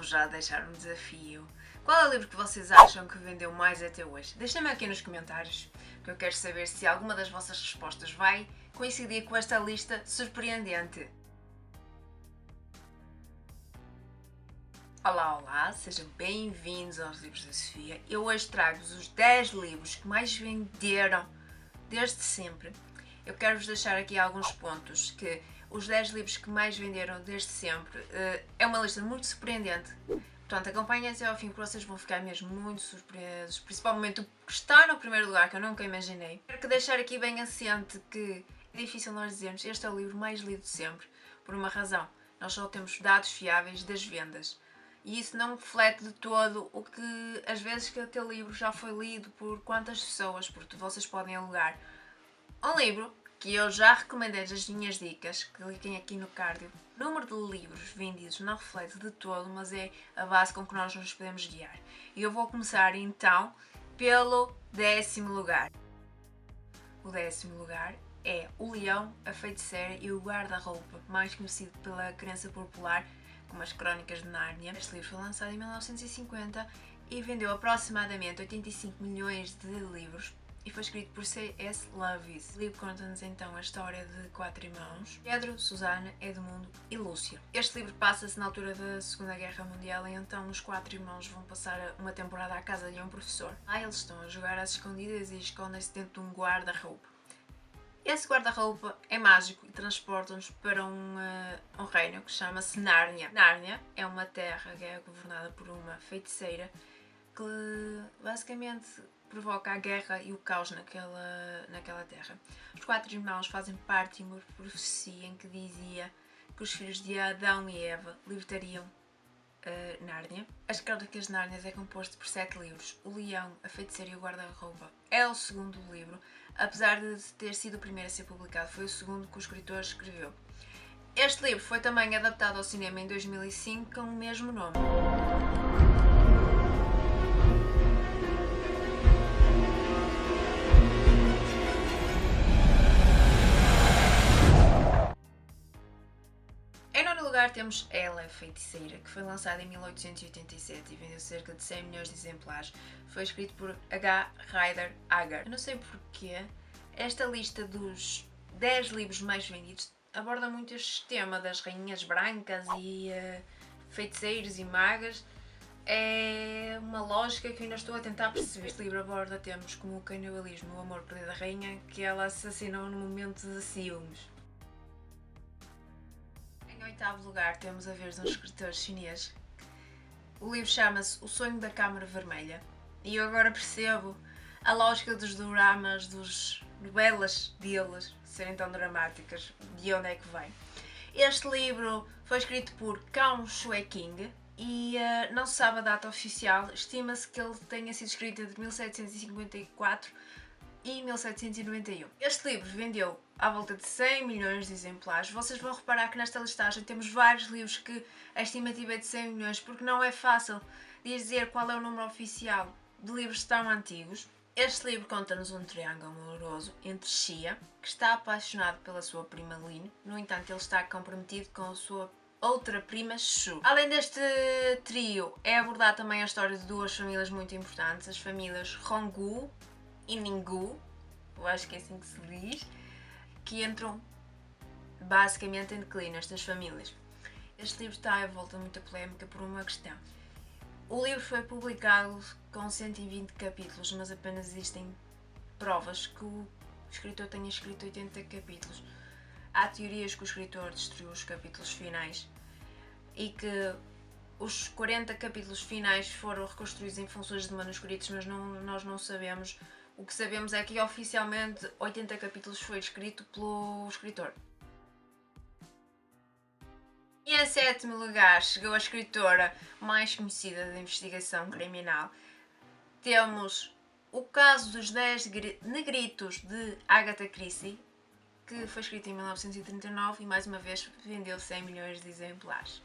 vou-vos já deixar um desafio. Qual é o livro que vocês acham que vendeu mais até hoje? Deixem-me aqui nos comentários, que eu quero saber se alguma das vossas respostas vai coincidir com esta lista surpreendente. Olá, olá, sejam bem-vindos aos Livros da Sofia. Eu hoje trago-vos os 10 livros que mais venderam desde sempre. Eu quero-vos deixar aqui alguns pontos, que os 10 livros que mais venderam desde sempre é uma lista muito surpreendente. Portanto, acompanhem até ao fim, que vocês vão ficar mesmo muito surpresos, principalmente o que está no primeiro lugar, que eu nunca imaginei. Quero deixar aqui bem assente que é difícil nós dizermos este é o livro mais lido de sempre, por uma razão. Nós só temos dados fiáveis das vendas. E isso não reflete de todo o que, às vezes, que aquele livro já foi lido por quantas pessoas, porque vocês podem alugar um livro que eu já recomendei nas minhas dicas, que cliquem aqui no card. O número de livros vendidos não reflete de todo, mas é a base com que nós nos podemos guiar. E eu vou começar então pelo 10º lugar. O 10º lugar é O Leão, a Feiticeira e o Guarda-Roupa, mais conhecido pela crença popular como as Crónicas de Nárnia. Este livro foi lançado em 1950 e vendeu aproximadamente 85 milhões de livros e foi escrito por C.S. Lewis. O livro conta-nos então a história de 4 irmãos: Pedro, Susana, Edmundo e Lúcia. Este livro passa-se na altura da Segunda Guerra Mundial e então os 4 irmãos vão passar uma temporada à casa de um professor. Lá eles estão a jogar às escondidas e escondem-se dentro de um guarda-roupa. Esse guarda-roupa é mágico e transporta-nos para um reino que chama-se Nárnia. Nárnia é uma terra que é governada por uma feiticeira que basicamente provoca a guerra e o caos naquela terra. Os 4 irmãos fazem parte de uma profecia em que dizia que os filhos de Adão e Eva libertariam Nárnia. As Crónicas de Nárnia é composto por 7 livros. O Leão, a Feiticeira e o Guarda-Roupa é o segundo livro. Apesar de ter sido o primeiro a ser publicado, foi o segundo que o escritor escreveu. Este livro foi também adaptado ao cinema em 2005 com o mesmo nome. Em nono lugar temos Ela, a Feiticeira, que foi lançada em 1887 e vendeu cerca de 100 milhões de exemplares. Foi escrito por H. Rider Haggard. Eu não sei porquê, esta lista dos 10 livros mais vendidos aborda muito este tema das rainhas brancas e feiticeiros e magas. É uma lógica que eu ainda estou a tentar perceber. Este livro aborda temas como o canibalismo, o amor perdido da rainha, que ela assassinou no momento de ciúmes. Em oitavo lugar temos a vez de um escritor chinês. O livro chama-se O Sonho da Câmara Vermelha. E eu agora percebo a lógica dos doramas, das novelas deles serem tão dramáticas, de onde é que vem. Este livro foi escrito por Cao Shui-king e não se sabe a data oficial. Estima-se que ele tenha sido escrito entre 1754 e 1791. Este livro vendeu à volta de 100 milhões de exemplares. Vocês vão reparar que nesta listagem temos vários livros que a estimativa é de 100 milhões, porque não é fácil dizer qual é o número oficial de livros tão antigos. Este livro conta-nos um triângulo amoroso entre Xia, que está apaixonado pela sua prima Lin, no entanto ele está comprometido com a sua outra prima Shu. Além deste trio, é abordada também a história de 2 famílias muito importantes, as famílias Honggu e Ninggu, eu acho que é assim que se diz, que entram basicamente em declínio, estas famílias. Este livro está à volta de muita polémica por uma questão. O livro foi publicado com 120 capítulos, mas apenas existem provas que o escritor tenha escrito 80 capítulos. Há teorias que o escritor destruiu os capítulos finais e que os 40 capítulos finais foram reconstruídos em funções de manuscritos, mas nós não sabemos. O que sabemos é que oficialmente 80 capítulos foi escrito pelo escritor. E em 7º lugar chegou a escritora mais conhecida da investigação criminal. Temos O Caso dos 10 Negritos de Agatha Christie, que foi escrito em 1939 e mais uma vez vendeu 100 milhões de exemplares.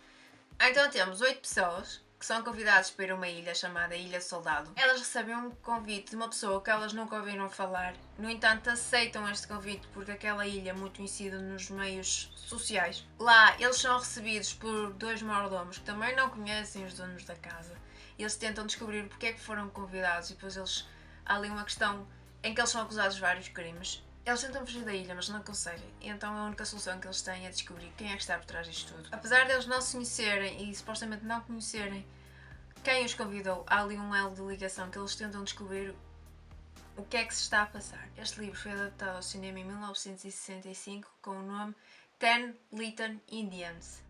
Então temos 8 pessoas que são convidados para ir a uma ilha chamada Ilha Soldado. Elas recebem um convite de uma pessoa que elas nunca ouviram falar. No entanto, aceitam este convite porque aquela ilha é muito conhecida nos meios sociais. Lá, eles são recebidos por dois mordomos que também não conhecem os donos da casa. Eles tentam descobrir porque é que foram convidados e depois há ali uma questão em que eles são acusados de vários crimes. Eles tentam fugir da ilha, mas não conseguem. E então a única solução que eles têm é descobrir quem é que está por trás disto tudo. Apesar deles não se conhecerem e supostamente não conhecerem quem os convidou, há ali um elo de ligação que eles tentam descobrir o que é que se está a passar. Este livro foi adaptado ao cinema em 1965 com o nome Ten Little Indians.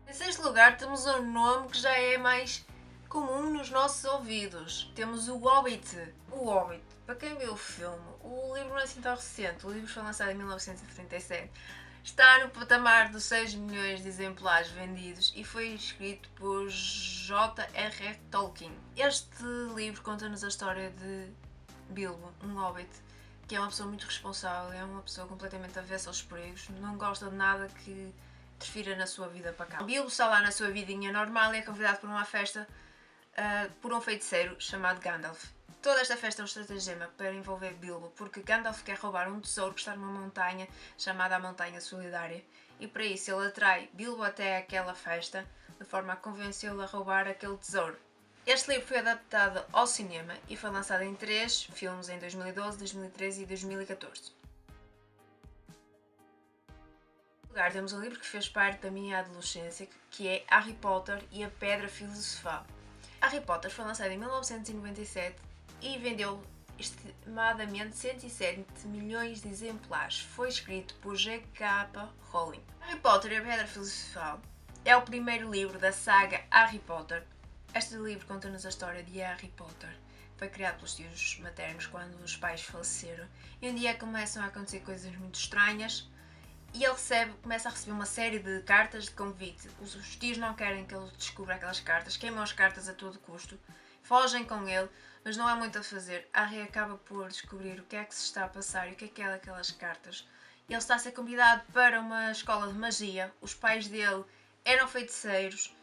Em sexto lugar, temos um nome que já é mais comum nos nossos ouvidos. Temos o Hobbit. O Hobbit. Para quem viu o filme, o livro não é assim tão recente, o livro foi lançado em 1937, está no patamar dos 6 milhões de exemplares vendidos e foi escrito por J.R.R. Tolkien. Este livro conta-nos a história de Bilbo, um hobbit, que é uma pessoa muito responsável, é uma pessoa completamente avessa aos perigos, não gosta de nada que interfira na sua vida para cá. Bilbo está lá na sua vidinha normal e é convidado para uma festa por um feiticeiro chamado Gandalf. Toda esta festa é um estratagema para envolver Bilbo, porque Gandalf quer roubar um tesouro que está numa montanha chamada a Montanha Solidária, e para isso ele atrai Bilbo até aquela festa, de forma a convencê-lo a roubar aquele tesouro. Este livro foi adaptado ao cinema e foi lançado em 3 filmes em 2012, 2013 e 2014. Em lugar, temos um livro que fez parte da minha adolescência, que é Harry Potter e a Pedra Filosofal. Harry Potter foi lançado em 1997 e vendeu estimadamente 107 milhões de exemplares. Foi escrito por J.K. Rowling. Harry Potter e a Pedra Filosofal é o primeiro livro da saga Harry Potter. Este livro conta-nos a história de Harry Potter. Foi criado pelos tios maternos quando os pais faleceram e um dia começam a acontecer coisas muito estranhas e ele começa a receber uma série de cartas de convite. Os tios não querem que ele descubra aquelas cartas, queimam as cartas a todo custo, fogem com ele, mas não há muito a fazer. Harry acaba por descobrir o que é que se está a passar e o que é daquelas cartas. Ele está a ser convidado para uma escola de magia, os pais dele eram feiticeiros,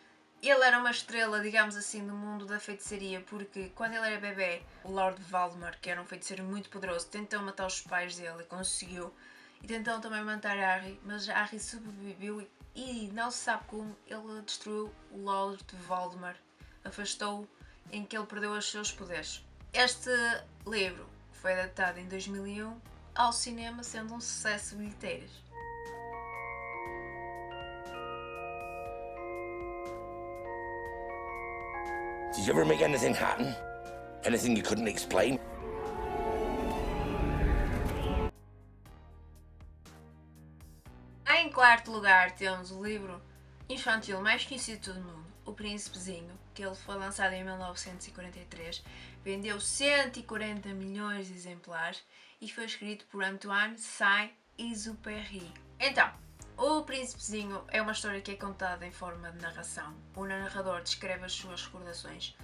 ele era uma estrela, digamos assim, do mundo da feitiçaria, porque quando ele era bebê, o Lord Voldemort, que era um feiticeiro muito poderoso, tentou matar os pais dele e conseguiu. E tentou também matar Harry, mas Harry sobreviveu e não se sabe como ele destruiu o Lord Voldemort, afastou-o em que ele perdeu os seus poderes. Este livro foi adaptado em 2001 ao cinema, sendo um sucesso de bilheteiras. Did you ever make anything happen? Anything you couldn't explain? Em quarto lugar temos o livro infantil mais conhecido de todo o mundo, O Príncipezinho, que ele foi lançado em 1943, vendeu 140 milhões de exemplares e foi escrito por Antoine Saint-Exupéry. Então, O Príncipezinho é uma história que é contada em forma de narração. O narrador descreve as suas recordações,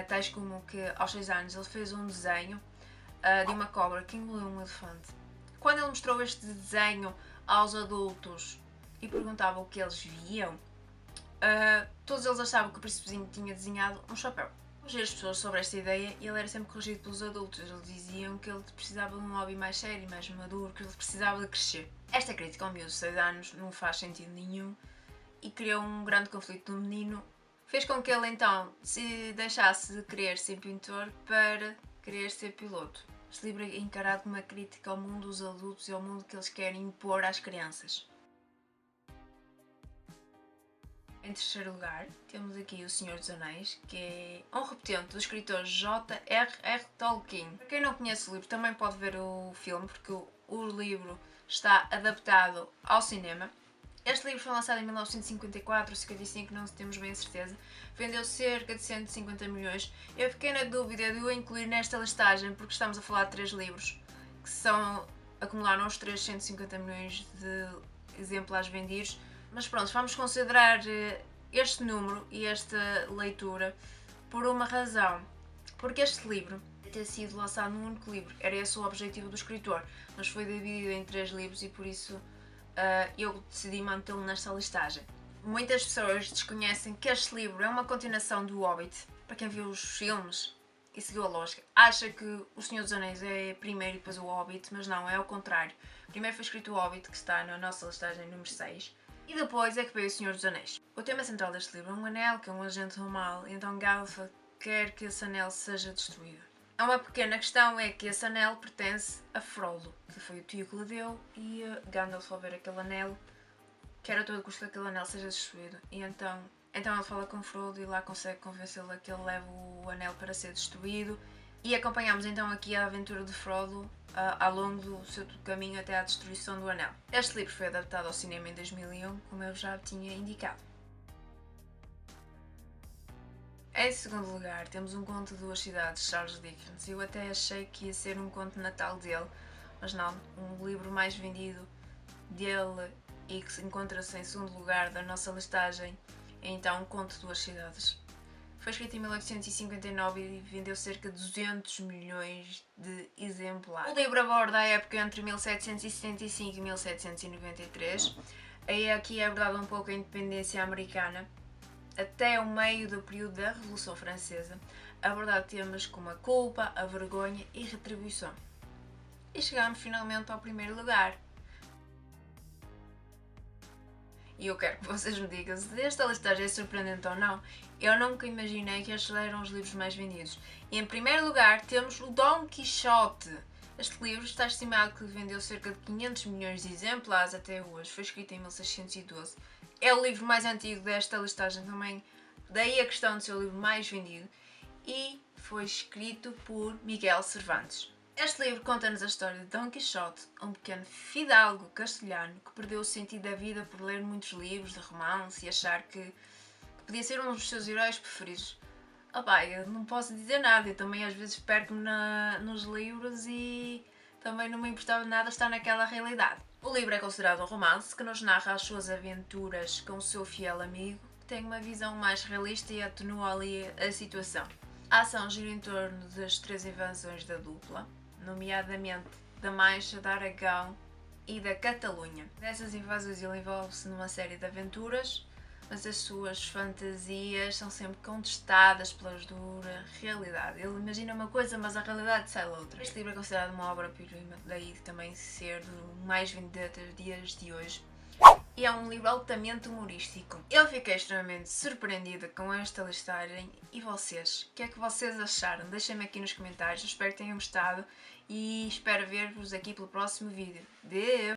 tais como que aos 6 anos ele fez um desenho de uma cobra que engoliu um elefante. Quando ele mostrou este desenho aos adultos e perguntava o que eles viam, todos eles achavam que o Príncipezinho tinha desenhado um chapéu. Corrigir as pessoas sobre esta ideia e ele era sempre corrigido pelos adultos. Eles diziam que ele precisava de um hobby mais sério, mais maduro, que ele precisava de crescer. Esta crítica ao miúdo de 6 anos não faz sentido nenhum e criou um grande conflito no menino. Fez com que ele então se deixasse de querer ser pintor para querer ser piloto. Este livro é encarado como uma crítica ao mundo dos adultos e ao mundo que eles querem impor às crianças. Em terceiro lugar, temos aqui O Senhor dos Anéis, que é um repetente do escritor J.R.R. Tolkien. Para quem não conhece o livro, também pode ver o filme, porque o livro está adaptado ao cinema. Este livro foi lançado em 1954 ou 55, não temos bem a certeza. Vendeu cerca de 150 milhões. Eu fiquei na dúvida de o incluir nesta listagem, porque estamos a falar de 3 livros que acumularam os 350 milhões de exemplares vendidos. Mas pronto, vamos considerar este número e esta leitura por uma razão. Porque este livro ter sido lançado num único livro, era esse o objetivo do escritor, mas foi dividido em 3 livros e por isso eu decidi mantê-lo nesta listagem. Muitas pessoas desconhecem que este livro é uma continuação do Hobbit. Para quem viu os filmes e seguiu a lógica, acha que O Senhor dos Anéis é primeiro e depois o Hobbit, mas não, é ao contrário. Primeiro foi escrito o Hobbit, que está na nossa listagem número 6, e depois é que veio O Senhor dos Anéis. O tema central deste livro é um anel, que é um agente do mal, e então Gandalf quer que esse anel seja destruído. Há uma pequena questão, é que esse anel pertence a Frodo, que foi o tio que lhe deu, e Gandalf, ao ver aquele anel, quer a todo custo que aquele anel seja destruído. E então ele fala com Frodo e lá consegue convencê-lo a que ele leve o anel para ser destruído. E acompanhamos então aqui a aventura de Frodo ao longo do seu caminho até à destruição do anel. Este livro foi adaptado ao cinema em 2001, como eu já tinha indicado. Em segundo lugar, temos um conto de duas cidades, Charles Dickens. Eu até achei que ia ser um conto de Natal dele, mas não, um livro mais vendido dele e que encontra-se em segundo lugar da nossa listagem é então Um Conto de Duas Cidades. Foi escrito em 1859 e vendeu cerca de 200 milhões de exemplares. O livro aborda a época entre 1775 e 1793. Aí aqui é abordada um pouco a independência americana até o meio do período da Revolução Francesa, abordar temas como a culpa, a vergonha e retribuição. E chegamos finalmente ao primeiro lugar. E eu quero que vocês me digam se esta listagem é surpreendente ou não. Eu nunca imaginei que estes eram os livros mais vendidos. E em primeiro lugar temos o Dom Quixote. Este livro está estimado que vendeu cerca de 500 milhões de exemplares até hoje. Foi escrito em 1612. É o livro mais antigo desta listagem também, daí a questão de ser o livro mais vendido, e foi escrito por Miguel Cervantes. Este livro conta-nos a história de Dom Quixote, um pequeno fidalgo castelhano que perdeu o sentido da vida por ler muitos livros de romance e achar que podia ser um dos seus heróis preferidos. Opa, eu não posso dizer nada, eu também às vezes perco-me nos livros e também não me importava nada estar naquela realidade. O livro é considerado um romance que nos narra as suas aventuras com o seu fiel amigo, que tem uma visão mais realista e atenua ali a situação. A ação gira em torno das 3 invasões da dupla, nomeadamente da Mancha, da Aragão e da Catalunha. Nessas invasões ele envolve-se numa série de aventuras, mas as suas fantasias são sempre contestadas pela dura realidade. Ele imagina uma coisa, mas a realidade sai outra. Este livro é considerado uma obra-prima, daí também ser do mais vendido até os dias de hoje. E é um livro altamente humorístico. Eu fiquei extremamente surpreendida com esta listagem. E vocês? O que é que vocês acharam? Deixem-me aqui nos comentários. Eu espero que tenham gostado e espero ver-vos aqui pelo próximo vídeo. Adeus!